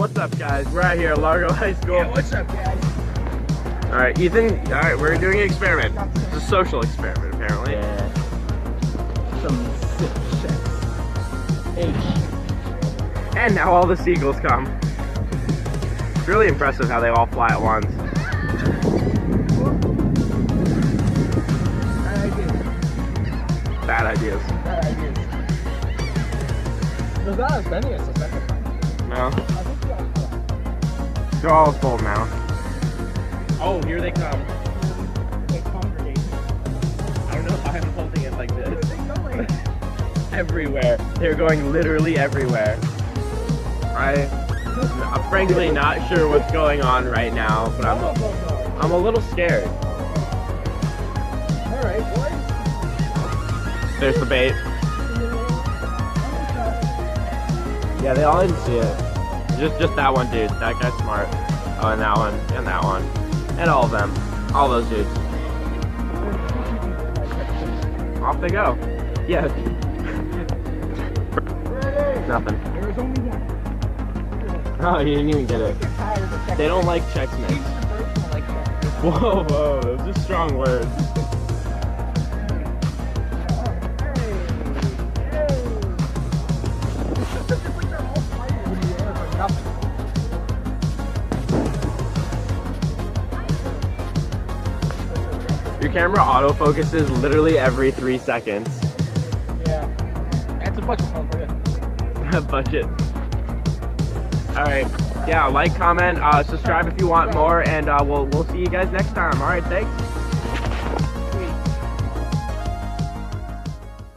What's up, guys? We're out here at Largo High School. Yeah, what's up, guys? Alright, Ethan. Alright, we're doing an experiment. It's a social experiment, apparently. Yeah. Some sick shit. And now all the seagulls come. It's really impressive how they all fly at once. Bad ideas. Bad ideas. Was that as many as the second time? No. I think They're all full now. Oh, here they come. they congregate. I don't know why I'm holding it like this. Everywhere. They're going literally everywhere. I'm frankly not sure what's going on right now, but I'm a little scared. Alright, boys. There's the bait. Yeah, they all didn't see it. Just that one dude. That guy's smart. Oh, and that one, and that one, and all of them. All those dudes. Off they go. Yeah. Nothing. There's only one. Oh, you didn't even get it. They don't like Chex Mix. Whoa, whoa, those are strong words. Your camera autofocuses literally every 3 seconds. Yeah. That's a budget phone for you. Budget. Alright. Yeah, like, comment, subscribe if you want more, and we'll see you guys next time. Alright, thanks.